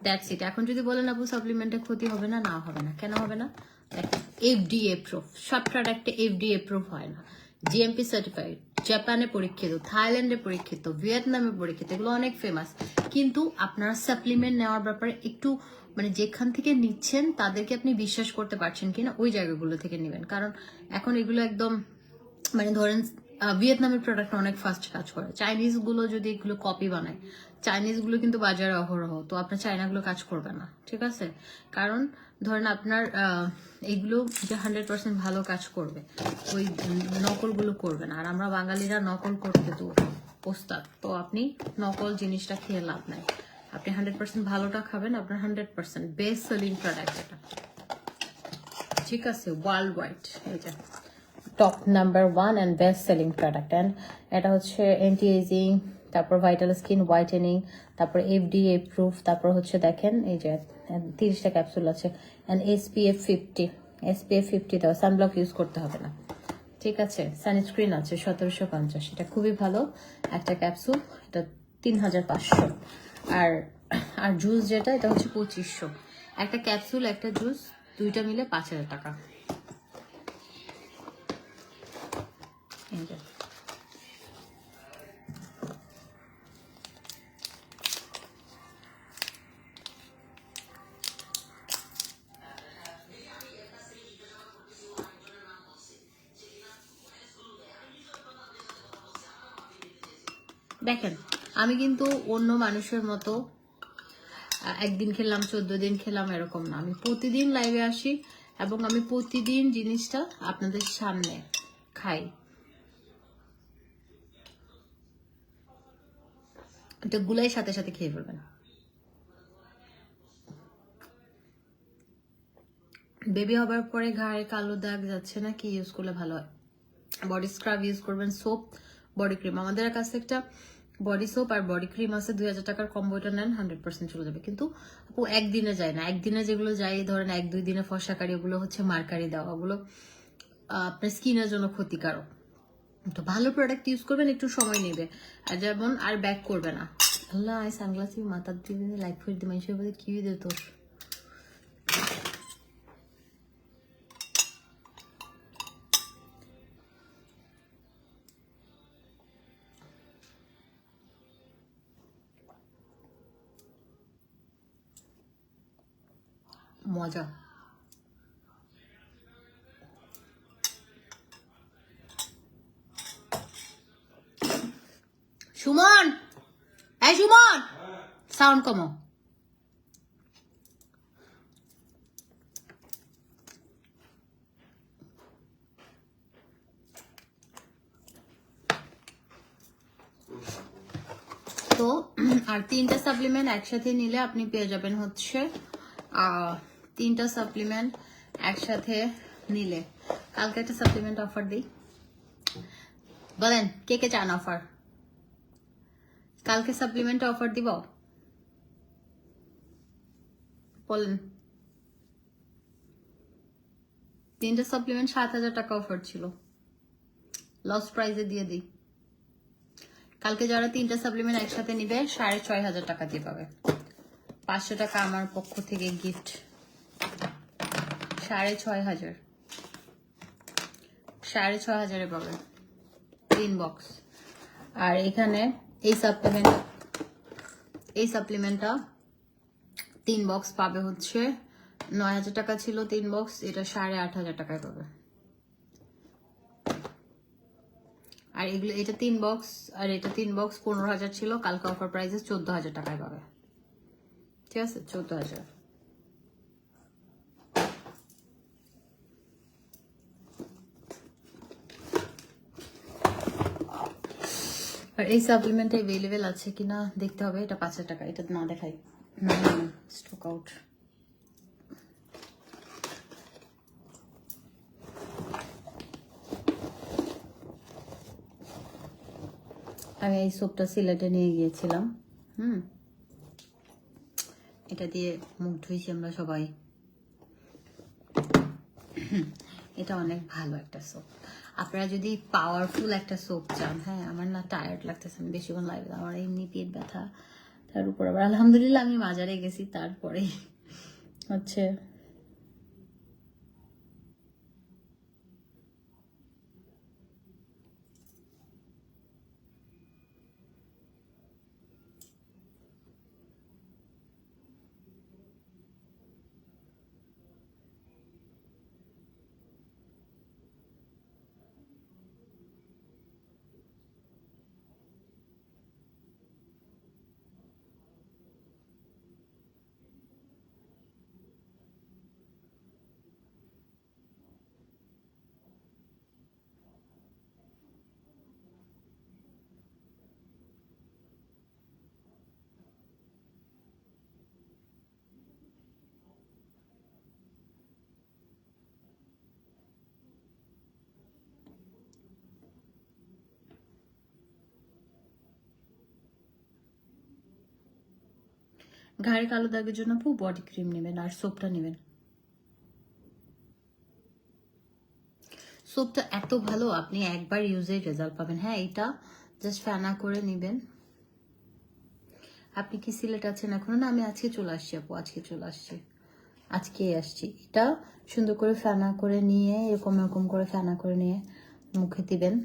That's it. এখন যদি বলেন আপু সাপ্লিমেন্টে ক্ষতি হবে না, না হবে না। কেন হবে না? দেখেন FDA প্রুফ, সব প্রোডাক্টে FDA প্রুফ হয় না। GMP সার্টিফাইড, জাপানে পরীক্ষিত, থাইল্যান্ডে পরীক্ষিত, ভিয়েতনামে পরীক্ষিত, এগুলো অনেক ফেমাস। কিন্তু আপনারা সাপ্লিমেন্ট নেওয়ার ব্যাপারে একটু মানে যেখান থেকে নিচ্ছেন তাদেরকে আপনি বিশ্বাস করতে পারছেন কিনা ওই জায়গাগুলো থেকে নেবেন, কারণ এখন এগুলো একদম মানে ধরেন ভিয়েতনামের প্রোডাক্ট অনেক ফাস্ট কাজ করে, চাইনিজ গুলো যদি এগুলো কপি বানায়, চাইনিজ গুলো কিন্তু বাজারে অহরহ, তো আপনার চাইনাগুলো কাজ করবে না, ঠিক আছে? কারণ ধরেন আপনার এগুলো যে 100% ভালো কাজ করবে, ওই নকলগুলো করবে না। আর আমরা বাঙালিরা নকল করতে তো ওস্তাদ, তো আপনি নকল জিনিসটা খেয়ে লাভ নাই। আপনি 100% ভালোটা খাবেন, আপনার 100% বেস্ট সেলিং প্রোডাক্ট এটা, ঠিক আছে? ওয়ার্ল্ড ওয়াইড এই যে top number 1 and best selling product. And এটা হচ্ছে অ্যান্টি এজিং, তারপর ভাইটাল স্কিন হোয়াইটেনিং, তারপর FDA প্রুফ, তারপর হচ্ছে দেখেন এই যে 30টা ক্যাপসুল আছে, অ্যান্ড SPF 50 দাও, সানব্লক ইউজ করতে হবে না, ঠিক আছে? সানস্ক্রিন আছে 1750, এটা খুবই ভালো একটা ক্যাপসুল, এটা 3500। আর জুস যেটা এটা হচ্ছে 2500, একটা ক্যাপসুল একটা জুস দুইটা মিলে 5000 টাকা। এই যে দেখেন, আমি কিন্তু অন্য মানুষের মতো একদিন খেলাম 14 দিন খেলাম এরকম না। আমি প্রতিদিন লাইভে আসি এবং আমি প্রতিদিন জিনিসটা আপনাদের সামনে খাই। এটা গুলাই সাথে সাথে খেয়ে ফেলবেন। বেবি হবার পরে ঘাড়ে কালো দাগ যাচ্ছে না, কি ইউজ করলে ভালো হয়? বডি স্ক্রাব ইউজ করবেন, সোপ, বডি ক্রিম। আমাদের কাছে একটা বডি সোপ আর বডি ক্রিম আছে, 2000 টাকার কম্বোটা নেন, 100% চলে যাবে। কিন্তু আপু একদিনে যায় না। একদিনে যেগুলো যায় ধরেন 1-2 দিনে ফর্সাকারি, ওগুলো হচ্ছে মার্কারি দেওয়া, ওগুলো আপনার স্কিনের জন্য ক্ষতিকারক। তো ভালো প্রোডাক্ট ইউজ করবেন, একটু সময় নেবে। আর যেমন আর ব্যাক করবে না। আল্লাহ আই সানগ্লাস মাথা দিয়ে লাইক করে দিই, মানুষের বলে কি দে তোর। মজা। সুমন, এই সুমন, সাউন্ড কমো। তো আর 3টা সাপ্লিমেন্ট একসাথে নিলে আপনি পেয়ে যাবেন হচ্ছে 3টা সাপ্লিমেন্ট একসাথে নিলে। কালকে একটা সাপ্লিমেন্ট অফার দিই, বলেন কে কে চান অফার? কালকে সাপ্লিমেন্ট অফার দিব, বলেন। 3টা সাপ্লিমেন্ট 7000 টাকা অফার ছিল, লস প্রাইসে দিয়ে দিই। কালকে যারা 3টা সাপ্লিমেন্ট একসাথে নিবে 6500 টাকা দিয়ে পাবে। 500 টাকা আমার পক্ষ থেকে গিফট। 6500, 6500 পাবে 3 বক্স। আর এখানে এই সাপ্লিমেন্টটা 3 বক্স পাবে হচ্ছে 9000 টাকা ছিল 3 বক্স, এটা 8500 টাকায় পাবে। আর এগুলো, এটা 3 বক্স আর এটা 3 বক্স 15000 ছিল, কালকে অফার প্রাইসে 14000 টাকায় পাবে। ঠিক আছে, 14000। আর এই সাপ্লিমেন্টটা অ্যাভেলেবেল আছে কিনা দেখতে হবে, এটা 5000 টাকা, এটা না দেখাই, স্টক আউট। আমি এই সোপটা সিলেটে নিয়ে গিয়েছিলাম, এটা দিয়ে মুখ ধুইছি আমরা সবাই। এটা অনেক ভালো একটা সোপ। আপনারা যদি পাওয়ারফুল একটা সোপ চান, হ্যাঁ, আমার না টায়ার্ড লাগতেছে, আমি বেশিক্ষণ লাগবে, আমার এমনি পেট ব্যথা, তার উপর আবার আলহামদুলিল্লাহ আমি বাজারে গেছি, তারপরে হচ্ছে ঘাড়ে কালো দাগের জন্য বডি ক্রিম নেবেন আর সোপটা নেবেন। সোপটা এত ভালো, আপনি একবার ইউজে রেজাল্ট পাবেন। হ্যাঁ, এটা জাস্ট ফেনা করে নেবেন। আপনি কি সিলেট আছেন এখনো? না, আমি আজকে চলে আসছি আপু, আজকে চলে আসছি, আজকে আসছি। এটা সুন্দর করে ফেনা করে নিয়ে, এরকম এরকম করে ফেনা করে নিয়ে মুখে দিবেন,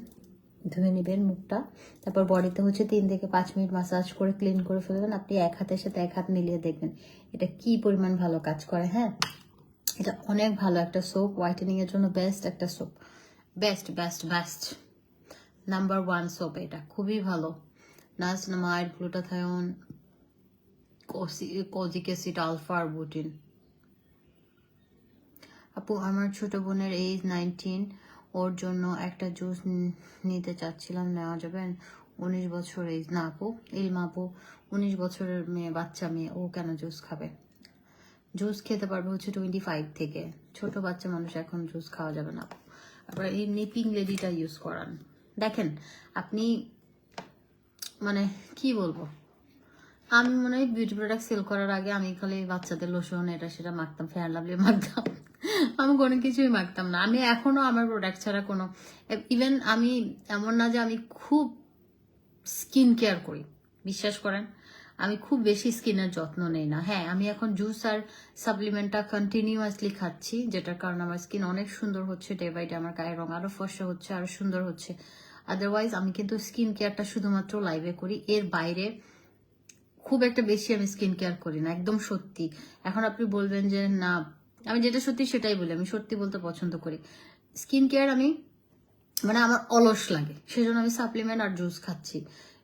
ধুয়ে নেবেন মুখটা, তারপর বডিতে হচ্ছে 3 থেকে 5 মিনিট মাসাজ করে ক্লিন করে ফেলবেন। আপনি এক হাতের সাথে এক হাত মিলিয়ে দেখবেন এটা কি পরিমাণ ভালো কাজ করে। হ্যাঁ, এটা অনেক ভালো একটা সোপ, হোয়াইটেনিং এর জন্য বেস্ট একটা soap, best best best number 1 soap. এটা খুবই ভালো। Niacinamide, glutathione, kojic acid, alpha arbutin. আপু আমার ছোট বোনের এজ 19, ওর জন্য একটা জুস নিতে চাচ্ছিলাম, নেওয়া যাবেন? 19 বছর এজ। না আপু, ইলমা আপু 19 বছরের মেয়ে, বাচ্চা মেয়ে, ও কেন জুস খাবে? জুস খেতে পারবে হচ্ছে 25 থেকে, ছোট বাচ্চা মানুষ এখন জুস খাওয়া যাবে না। আবার এই নিপিং লেডিটা ইউজ করান। দেখেন আপনি, মানে কি বলবো, আমি মনে হয় বিউটি প্রোডাক্ট সেল করার আগে আমি খালি বাচ্চাদের লোশন এটা সেটা মাখতাম, ফেয়ার লাভলি মাখতাম, আমি কোনো কিছুই মাখতাম না। আমি এখনো আমার প্রোডাক্ট ছাড়া কোনো, ইভেন আমি এমন না যে আমি খুব স্কিন কেয়ার করি, বিশ্বাস করেন আমি খুব বেশি স্কিনের যত্ন নেই না। হ্যাঁ, আমি এখন জুস আর সাপ্লিমেন্টটা কন্টিনিউয়াসলি খাচ্ছি, যেটার কারণে আমার স্কিন অনেক সুন্দর হচ্ছে, ডে বাই ডে আমার গায়ের রং আরো ফর্সা হচ্ছে, আরো সুন্দর হচ্ছে। আদারওয়াইজ আমি কিন্তু স্কিন কেয়ারটা শুধুমাত্র লাইভে করি, এর বাইরে খুব একটা বেশি আমি স্কিন কেয়ার করি না, একদম সত্যি। এখন আপনি বলবেন যে না, আমি যেটা সত্যি সেটাই বলি, আমি সত্যি বলতে পছন্দ করি। স্কিন কেয়ার আমি, মানে আমার অলস লাগে, সেজন্য আমি সাপ্লিমেন্ট আর জুস খাচ্ছি,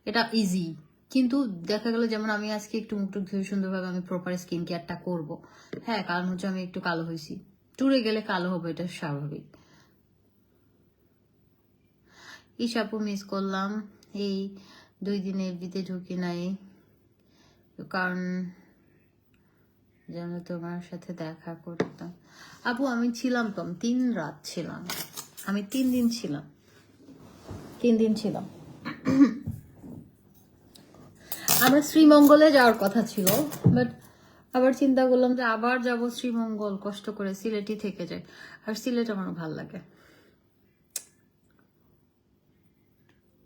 এটা ইজি। কিন্তু দেখা গেল যেমন আমি আজকে একটু মুখটুক ধুয়ে সুন্দরভাবে আমি প্রপার স্কিন কেয়ারটা করবো। হ্যাঁ, কারণ হচ্ছে আমি একটু কালো হয়েছি, ট্যুরে গেলে কালো হবো, এটা স্বাভাবিক। ইসাপু মিস করলাম, এই 2 দিনে এফবিতে ঢুকি নাই, কারণ যেন তোমার সাথে দেখা করতাম। আপু আমি ছিলাম তো, 3 রাত ছিলাম, আমি 3 দিন ছিলাম, 3 দিন ছিলাম। আমার শ্রীমঙ্গলে যাওয়ার কথা ছিল, বাট আবার চিন্তা করলাম যে আবার যাব শ্রীমঙ্গল, কষ্ট করে সিলেটই থেকে যায়, আর সিলেট আমার ভালো লাগে।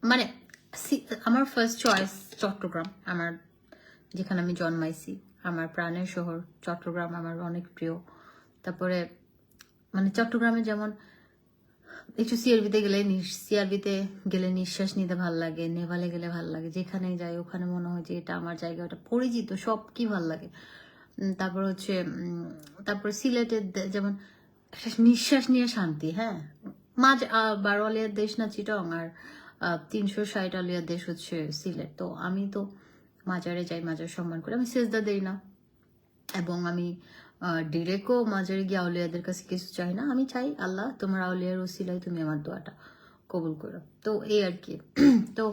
মানে আমার ফার্স্ট চয়েস চট্টগ্রাম, আমার যেখানে আমি জন্মাইছি, আমার প্রাণের শহর চট্টগ্রাম আমার অনেক প্রিয়। তারপরে মানে চট্টগ্রামে যেমন একটু সিআরবিতে গেলে নিঃশ্বাস নিতে ভাল লাগে, নেভালে গেলে ভাল লাগে, যেখানে যাই ওখানে মনে হয় যে এটা আমার জায়গা, ওটা পরিচিত, সব কি ভাল লাগে। তারপর হচ্ছে তারপর সিলেটের যেমন একটা নিঃশ্বাস নিয়ে শান্তি। হ্যাঁ, 12 আলিয়ার দেশ না চিটং, আর 360 আলিয়ার দেশ হচ্ছে সিলেট। তো আমি তো মাজারে যাই, মাজার সম্মান করি, আমি সেজদা দেই না, এবং আমি ডিরেক্টও মাজারে গিয়ে আউলিয়াদের কাছে কিছু চাই না, আমি চাই আল্লাহ তোমার আউলিয়ার ওসিলায় তুমি আমার দোয়াটা কবুল করো। তো এই আর কি। তো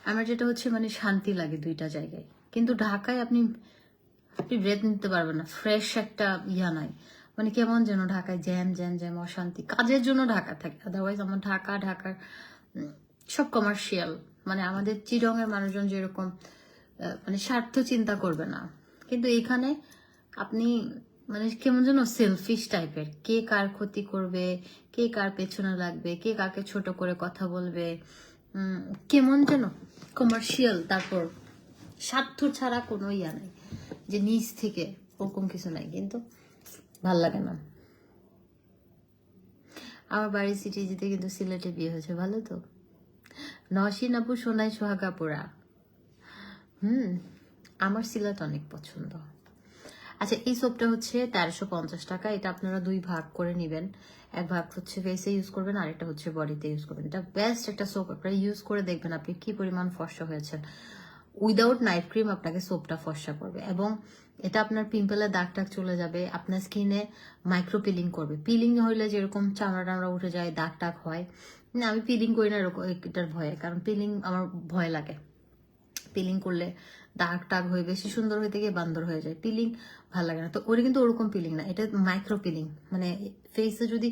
আমার যেটা হচ্ছে মানে শান্তি লাগে দুইটা জায়গায়। কিন্তু ঢাকায় আপনি আপনি ব্রেথ নিতে পারবেন না, ফ্রেশ একটা নাই, মানে কেমন যেন ঢাকায় জ্যাম জ্যাম জ্যাম, অশান্তি। কাজের জন্য ঢাকা থাকে, আদারওয়াইজ আমার ঢাকার সব কমার্শিয়াল। মানে আমাদের চিরঙের মানুষজন যেরকম মানে স্বার্থ চিন্তা করবে না, কিন্তু এখানে আপনি মানে কেমন যেন সেলফিশ টাইপের, কে কার ক্ষতি করবে, কে কার পেছনে লাগবে, কে কাকে ছোট করে কথা বলবে, কেমন যেন কমার্শিয়াল। তারপর স্বার্থ ছাড়া কোনো ইয়া নাই, যে নিজ থেকে ওরকম কিছু নাই, কিন্তু ভাল লাগে না। আমার বাড়ি সিটিজিতে, কিন্তু সিলেটে বিয়ে হয়েছে, ভালো তো। নসীন আপু সোনাই সোহাগাপুরা। আমার সিলেট অনেক পছন্দ। আচ্ছা, এই সোপটা হচ্ছে 1350 টাকা, এটা আপনারা 2 ভাগ করে নেবেন, এক ভাগ হচ্ছে ফেসে ইউজ করবেন, আরেকটা হচ্ছে বডিতে ইউজ করবেন। এটা বেস্ট একটা সোপ, আপনারা ইউজ করে দেখবেন আপনি কি পরিমাণ ফর্সা হয়েছেন। উইদাউট নাইট ক্রিম আপনাকে সোপটা ফর্সা করবে, এবং এটা আপনার পিম্পলের দাগ টাগ চলে যাবে, আপনার স্কিনে মাইক্রো পিলিং করবে। পিলিং হইলে যেরকম চামড়া টামড়া উঠে যায়, দাগ টাগ হয়, না আমি পিলিং করি না এরকম, এটার ভয়ে, কারণ পিলিং আমার ভয় লাগে। পিলিং করলে দাগ টাগ হয়ে বেশি সুন্দর হইতে গিয়ে বান্দর হয়ে যায়, পিলিং ভালো লাগে না। তো ওটা কিন্তু ওরকম পিলিং না, এটা মাইক্রো পিলিং। মানে ফেসে যদি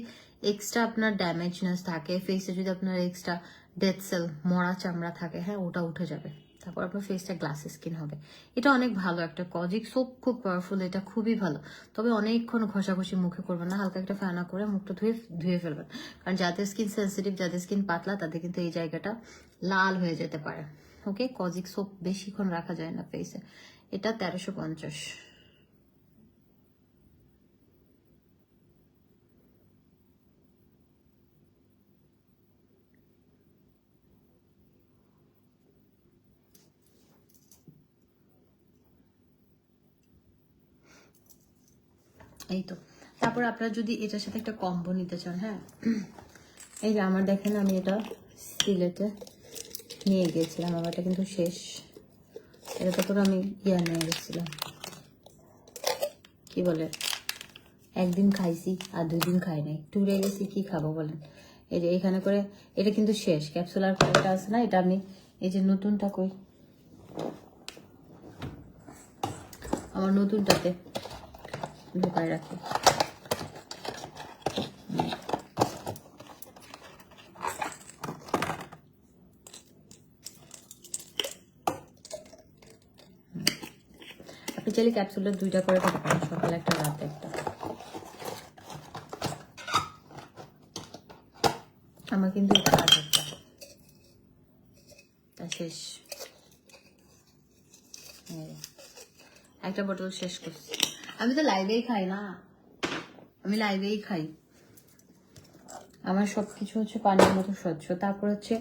এক্সট্রা আপনার ড্যামেজনেস থাকে, ফেসে যদি আপনার এক্সট্রা ডেড সেল, মরা চামড়া থাকে, হ্যাঁ ওটা উঠে যাবে, তারপর আপনার ফেসটা গ্লাস স্কিন হবে। এটা অনেক ভালো একটা কজিক সোপ, খুব পাওয়ারফুল, এটা খুবই ভালো। তবে অনেকক্ষণ ঘষাঘষি মুখে করবেন না, হালকা একটা ফেনা করে মুখটা ধুয়ে ফেলবেন, কারণ যাদের স্কিন সেন্সিটিভ, যাদের স্কিন পাতলা, তাদের কিন্তু এই জায়গাটা লাল হয়ে যেতে পারে। ওকে, কজিক সোপ বেশিক্ষণ রাখা যায় না ফেসে। এটা 1350। এই তো। তারপর আপনারা যদি এটার সাথে একটা কম্বো নিতে চান, হ্যাঁ, এই যে আমার দেখেন আমি এটা সিলেটে নিয়ে গিয়েছিলাম, আমার এটা কিন্তু শেষ। এটা তো করে আমি নিয়ে গেছিলাম, কি বলে, একদিন খাইছি আর 2 দিন খাই নাই, ট্যুরে গেছি, কি খাবো বলেন। এই যে এখানে করে এটা কিন্তু শেষ, ক্যাপসুলার কয়েকটা আছে না, এটা আমি এই যে নতুনটা কই, আমার নতুনটাতে ঢোকায় রাখি। আপনি চাইলে ক্যাপসুলের 2টা করে খেতে পারেন, সকালে একটা রাতে একটা। আমার কিন্তু এটা শেষ, একটা বোতল শেষ করছি। আমি তো লাইভেই খাই না, আমি লাইভেই খাই, আমার সবকিছু হচ্ছে পানির মতো স্বচ্ছ। তারপর হচ্ছে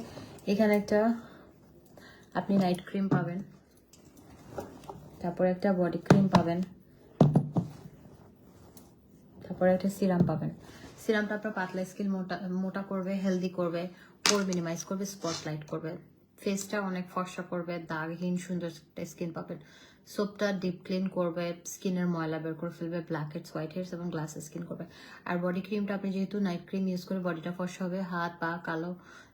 এখানে একটা আপনি নাইট ক্রিম পাবেন, তারপর একটা বডি ক্রিম পাবেন, তারপর একটা সিরাম পাবেন। সিরামটা আপনার পাতলা স্কিন মোটা করবে, হেলদি করবে, পোর মিনিমাইজ করবে, স্পটলাইট করবে, ফেসটা অনেক ফর্সা করবে, দাগহীন সুন্দর স্কিন পাবেন। সোপটা ডিপ ক্লিন করবে, স্কিনের ময়লা বের করে ফেলবে, ব্ল্যাক হেডস, হোয়াইট হেডস এবং গ্লাস স্কিন করবে। আর বডি ক্রিমটা আপনি যেহেতু নাইট ক্রিম ইউজ করে বডিটা ফর্সা হবে, হাত পা কালো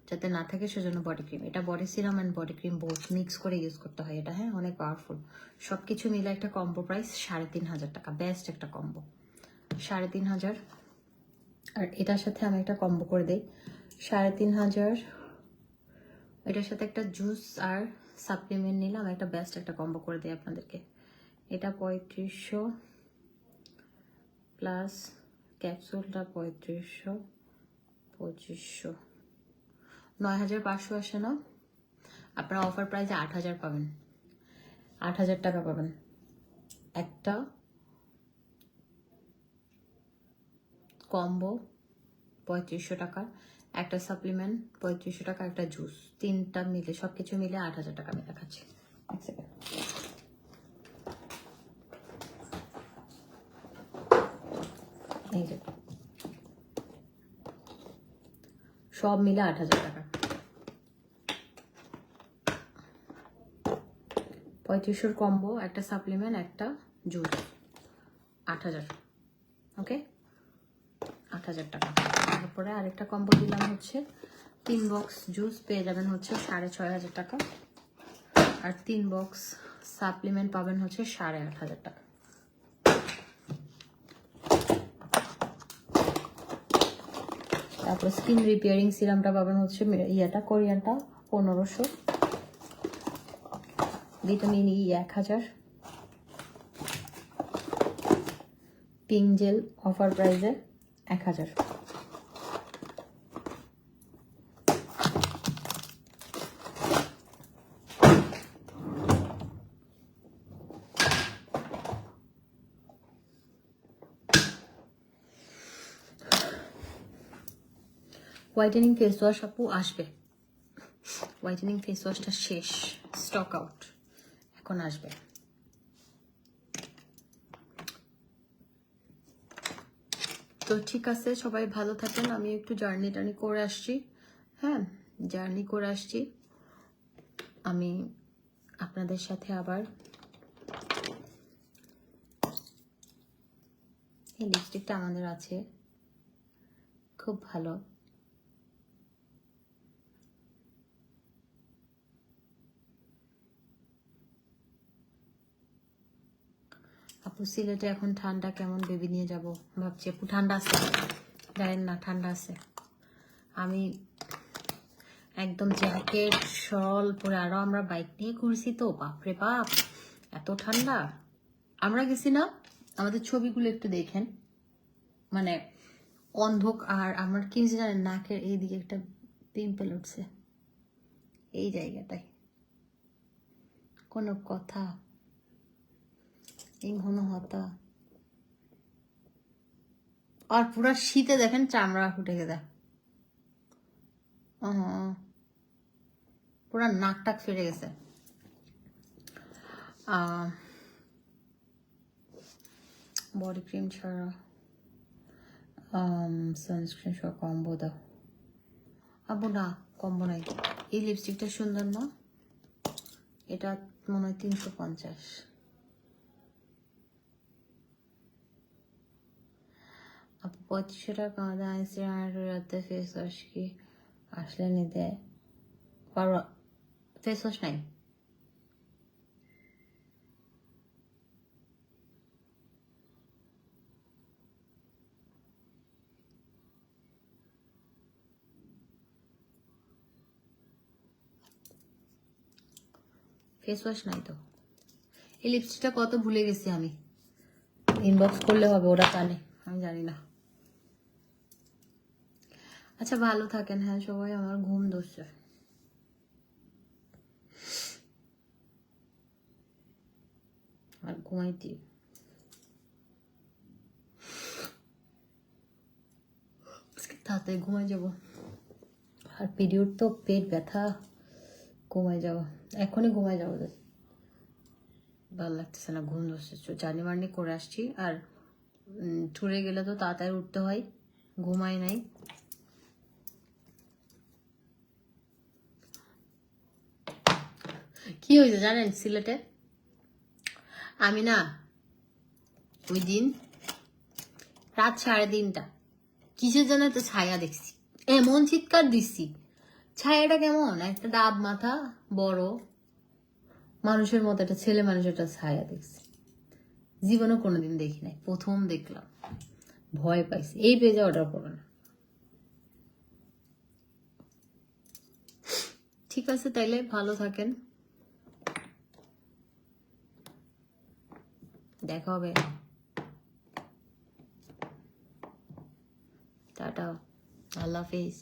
যাতে না থাকে সেজন্য বডি ক্রিম। এটা body serum and body cream both mix করে ইউজ করতে হয় এটা, হ্যাঁ, অনেক পাওয়ারফুল। সব কিছু মিলে একটা কম্বো প্রাইস 3,500 টাকা, বেস্ট একটা কম্বো, 3,500। আর এটার সাথে আমি একটা কম্বো করে দিই 3,500, এটার সাথে একটা জুস আর সাপ্লিমেন্ট নিলাম, একটা বেস্ট একটা কম্বো করে দিই আপনাদেরকে। এটা 3500 প্লাস ক্যাপসুলটা 3500, 2500, 9,500 আসে না? আপনারা অফার প্রাইসে 8,000 পাবেন, 8,000 টাকা পাবেন একটা কম্বো, 3500 টাকা, একটা সাপ্লিমেন্ট 3500 টাকা, একটা জুস, 3টা মিলে সবকিছু মিলে 8,000 টাকা আমি দেখাচ্ছি। এই যে সব মিলে 8,000 টাকা, 3500 কম্বো, একটা সাপ্লিমেন্ট, একটা জুস, 8,000। ওকে, 8,000 টাকা। তারপরে আরেকটা কম্বো দিলাম হচ্ছে 3 বক্স জুস পেয়ে যাবেন হচ্ছে 6,500 টাকা, আর 3 বক্স সাপ্লিমেন্ট পাবেন হচ্ছে 8,500 টাকা। তারপর স্কিন রিপেয়ারিং সিরামটা পাবেন হচ্ছে কোরিয়ানটা 1,500, vitamin E 1,000, pink gel offer প্রাইসে 1,000। হোয়াইটেনিং ফেস ওয়াশ আপু আসবে, হোয়াইটেনিং ফেস ওয়াশটা শেষ, স্টক আউট, এখন আসবে। তো ঠিক আছে, সবাই ভালো থাকেন। আমি একটু জার্নি করে আসছি, হ্যাঁ, জার্নি করে আসছি। আমি আপনাদের সাথে আবার, এই লিপস্টিকটা আমাদের আছে, খুব ভালো, আপু সিলেটে এখন ঠান্ডা কেমন, বেবি নিয়ে যাব ভাবছি। আপু ঠান্ডা আছে, জানেন না ঠান্ডা আছে, আমি একদম জ্যাকেট শল পরে, আরো আমরা বাইক নিয়ে ঘুরছি তো, বাপরে বাপ এত ঠান্ডা। আমরা গেছি না, আমাদের ছবিগুলো একটু দেখেন, মানে অন্ধকার। আমার কি জানেন, নাকের এইদিকে একটা পিম্পল উঠছে, এই জায়গাটায়, কোনো কথা, এই ঘন হতা, আর পুরা শীতে দেখেন চামড়া ফুটে গেছে, পুরা নাক টাক ফেটে গেছে। বডি ক্রিম ছাড়া সানস্ক্রিন সহ কম্বো দাও। আবু না, কম্বো নাই। এই লিপস্টিকটা সুন্দর না? এটা মনে হয় 350। আপু 3500 টাকা দাঁড়িয়েছে আর রাতে ফেস ওয়াশ কি আসলে নিতে পারো? ফেস ওয়াশ নাই। ফেস ওয়াশ নাই তো। এই লিপস্টিকটা কত ভুলে গেছি আমি। ইনবক্স করলে হবে, ওরা জানে, আমি জানি না। আচ্ছা ভালো থাকেন হ্যাঁ সবাই, আমার ঘুম ধরছে। আর ঘুমাইতে তাড়াতাড়ি ঘুমাই যাব। আর পিরিয়ড তো পেট ব্যথা, ঘুমাই যাব এখনই, ঘুমাই যাবো। ভালো লাগতেছে না, ঘুম ধরছে। জার্নি মার্নি করে আসছি, আর ট্যুরে গেলে তো তাড়াতাড়ি উঠতে হয়, ঘুমাই নাই। কি হয়েছে জানেন সিলেটে? আমি না ওই দিন রাত 3:30 কিসের জন্য তো ছায়া দেখছি, এমন চিৎকার দিচ্ছি। ছায়াটা কেমন একটা ডাব মাথা বড় মানুষের মতো, একটা ছেলে মানুষের একটা ছায়া দেখছি। জীবনে কোনোদিন দেখি নাই, প্রথম দেখলাম, ভয় পাইছি। এই পেজে অর্ডার করো না। ঠিক আছে তাইলে, ভালো থাকেন, দেখা হবে। টাটা, আল্লাহ হাফিজ।